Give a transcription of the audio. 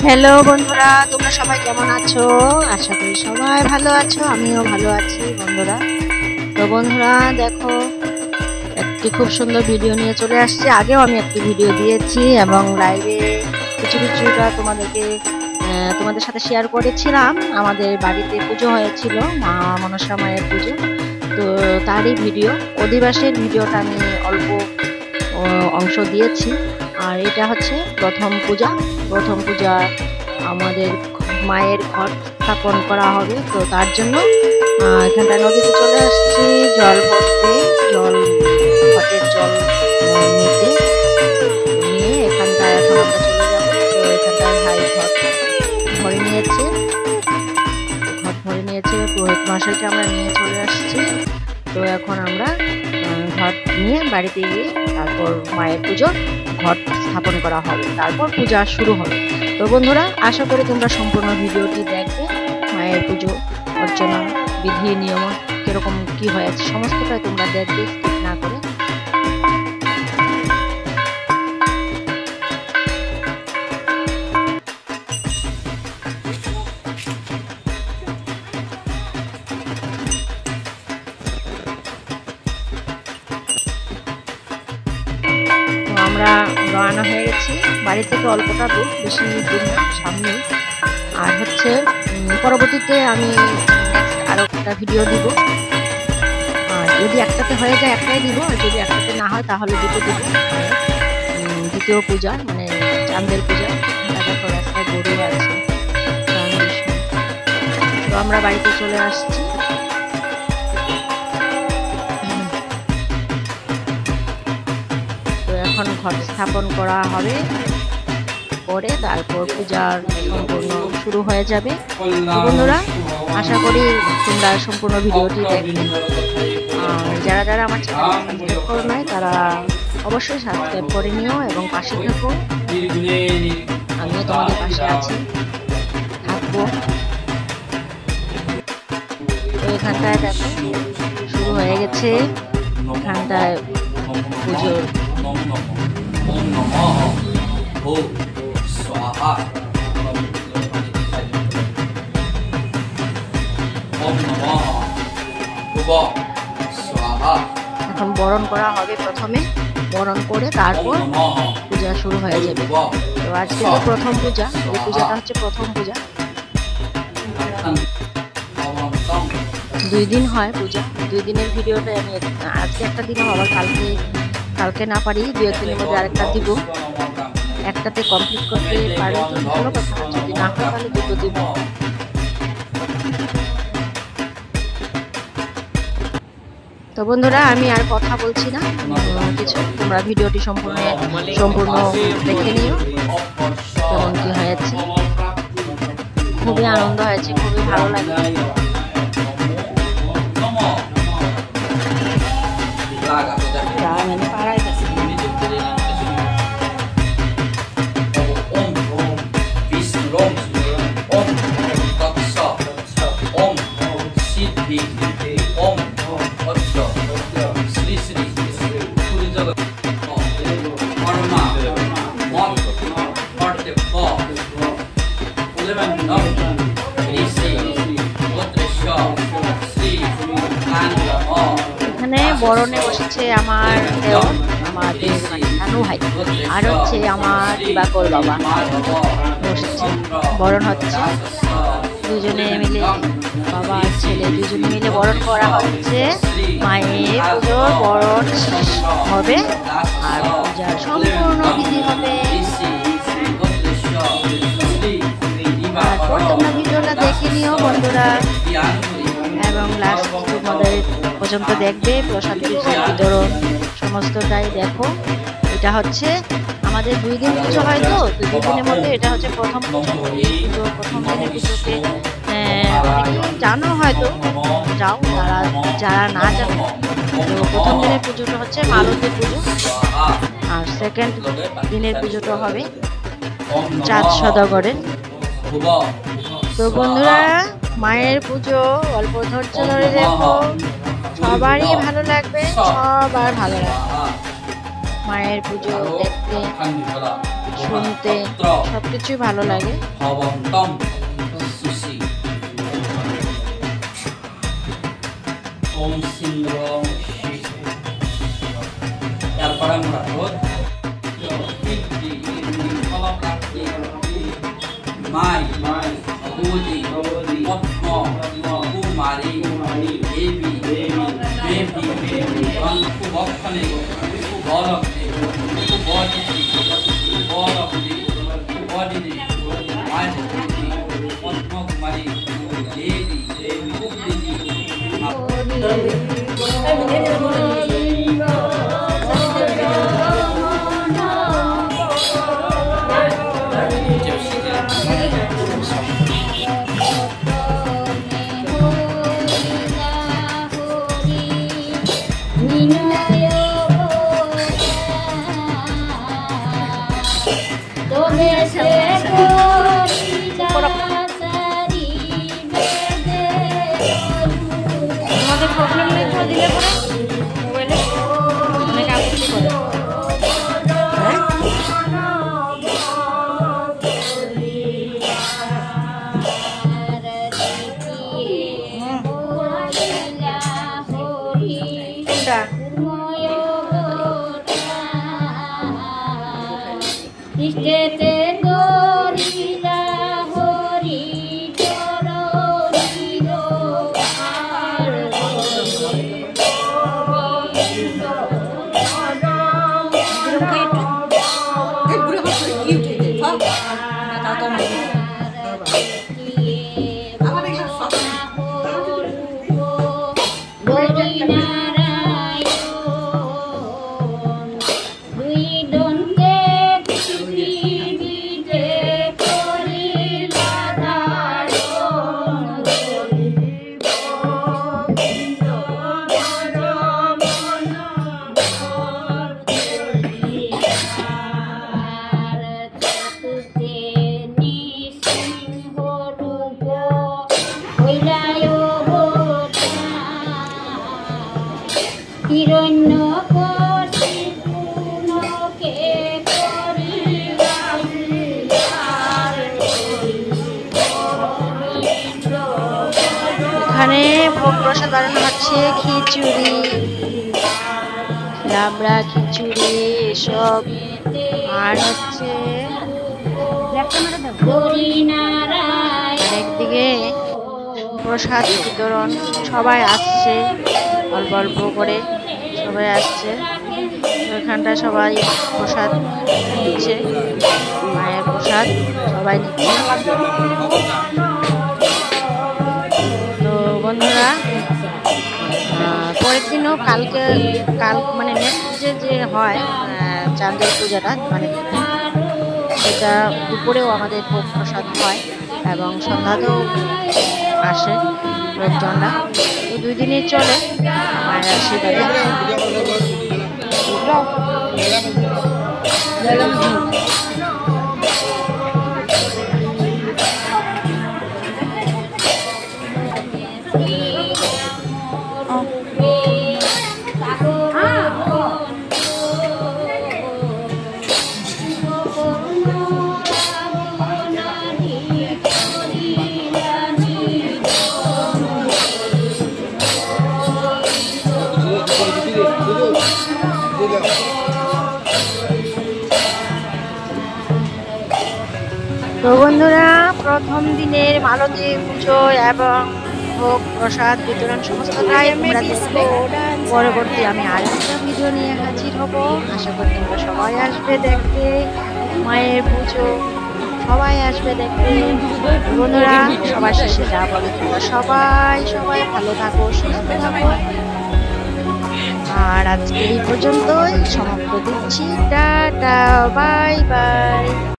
Hello বন্ধুরা, তোমরা সবাই কেমন আছো? আশা করি সবাই ভালো আছো, আমিও ভালো আছি বন্ধুরা। তো বন্ধুরা দেখো, একটি খুব সুন্দর ভিডিও নিয়ে চলে আসছি। আগেও আমি একটি ভিডিও দিয়েছি এবং লাইভে কিছুটা তোমাদের সাথে শেয়ার করেছিলাম। আমাদের বাড়িতে পুজো হয়েছিল, মা মনসা মায়ের পুজো। তো তারই ভিডিও, অধিবাসের ভিডিওটা আমি অল্প অংশ দিয়েছি। আর এটা হচ্ছে প্রথম পূজা আমাদের মায়ের ঘট স্থাপন করা হবে। তো তার জন্য এখানটায় নদীতে চলে আসছি জল ভরতে, ঘটের জল নিয়ে এখানটায় এখন আমরা চলে যাবো। তো এখানটায় ভাই ঘট ভরে নিয়েছে, পুরোহিত মশাইকে আমরা নিয়ে চলে আসছি। তো এখন আমরা ঘট নিয়ে বাড়িতে গিয়ে তারপর মায়ের পুজো ঘট স্থাপন করা হবে, তারপর পূজা শুরু হবে। তো বন্ধুরা, আশা করি তোমরা সম্পূর্ণ ভিডিওটি দেখবে। মায়ের পুজো অর্চনা বিধি নিয়ম কিরকম কি হয়েছে সমস্তটাই তোমরা দেখবে, স্কিপ না করে। আমরা রওনা হয়ে গেছি, বাড়ি থেকে অল্পটা দূর, বেশি দূর না, সামনে। আর হচ্ছে পরবর্তীতে আমি আরো একটা ভিডিও দিব। আর যদি একটাতে হয়ে যায় একটাই দিব, আর যদি একটাতে না হয় তাহলে দুটো দিব। দ্বিতীয় পূজা মানে চাঁদের পূজা। দেখো রাস্তায় গরু আছে। তো আমরা বাড়িতে চলে আসছি। এখন ঘট স্থাপন করা হবে, পরে তারপর পূজার সম্পূর্ণ শুরু হয়ে যাবে। বন্ধুরা, আশা করি তোমরা সম্পূর্ণ ভিডিওটি দেখবে। আর যারা আমার চ্যানেল সাবস্ক্রাইব করো নাই তারা অবশ্যই সাবস্ক্রাইব করে নিও এবং পাশে থাকো। আমিও তোমাদের পাশে থাকবো। তো এখানটায় দেখো শুরু হয়ে গেছে, এখানটায় পুজোর এখন বরণ করা হবে। প্রথমে বরণ করে তারপর পূজা শুরু হয়ে যাবে। তো আজকে তো প্রথম পূজা, এই পূজাটা হচ্ছে প্রথম পূজা। 2 দিন হয় পূজা। 2 দিনের ভিডিওটা আমি আজকে একটা দিনও, আবার কালকে না পারি 2-1 দিনের মধ্যে আরেকটা দিব। একটাতে কমপ্লিট করতে পারি তো ভালো কথা, যদি না হয় তাহলে দুটো দিব। তো বন্ধুরা, আমি আর কথা বলছি না কিছু, তোমরা ভিডিওটি সম্পূর্ণ দেখে নিও কেমন কি হয়েছে। খুবই আনন্দ হয়েছে, খুবই ভালো লাগে। এখানে বরণে বসেছে আমার দেওর, আমাদের নানু ভাই, আর হচ্ছে আমার দিবাকর বাবা বসেছে। বরণ হচ্ছে, দুজনে মিলে, বাবা আর ছেলে দুজনে মিলে বরণ করা হচ্ছে। মায়ের পুজোর বরণ শেষ হবে আর পূজার সম্পূর্ণ বিধি হবে। তারপর তোমরা ভিডিওটা দেখে নিও বন্ধুরা, এবং লাস্ট তোমাদের পর্যন্ত দেখবে। প্রসাদ বিতরণ সমস্তটাই দেখো। এটা হচ্ছে আমাদের 2 দিন পুজো হয়, তো 2 দিনের মধ্যে এটা হচ্ছে প্রথম পুজো। প্রথম দিনের পুজোতে জানো হয়তো, যাও যারা না জানো। তো প্রথম দিনের পুজোটা হচ্ছে মালতী পুজো, আর সেকেন্ড দিনের পুজোটা হবে চাঁদ সদাগরের। তো বন্ধুরা, মায়ের পুজো অল্প ধৈর্য ধরে দেখো, সবারই ভালো লাগবে, সবার ভালো লাগবে মায়ের পুজো দেখতে। শুনতে সবকিছুই ভালো লাগে। তোমাদের প্রবলেম নেই তো দিলে পরে মোবাইলে অনেক আপত্তি করে। এখানে ভোগ প্রসাদ বানানো হচ্ছে, খিচুড়ি, লাবড়া, খিচুড়ি এসব, আর হচ্ছে একদিকে প্রসাদ বিতরণ। সবাই আসছে অল্প অল্প করে, সবাই আসছে ওইখানটা, সবাই প্রসাদ নিচ্ছে, মায়ের প্রসাদ সবাই নিচ্ছে। তো বন্ধুরা, পরের দিনও কাল মানে নেক্সট যে হয় চাঁদের পূজাটা, মানে সেটা দুপুরেও আমাদের ভোগ প্রসাদ হয় এবং সন্ধ্যাতেও আসে লোকজনরা। তো 2 দিনই চলে মায়ের আশীর্বাদে। তো বন্ধুরা, প্রথম দিনের মালতী পুজো এবং ভোগ প্রসাদ বিতরণ সমস্তটাই আমরা দেখবো। পরবর্তী আমি আরেকটা ভিডিও নিয়ে হাজির হব। আশা করি তোমরা সবাই আসবে দেখতে মায়ের পুজো, সবাই আসবে দেখতে। বন্ধুরা, সবার শেষে যা বলে, তোমরা সবাই ভালো থাকো, সুস্থ থাকো। আর আজকে এই পর্যন্তই সমাপ্ত দিচ্ছি। Tata, bye bye.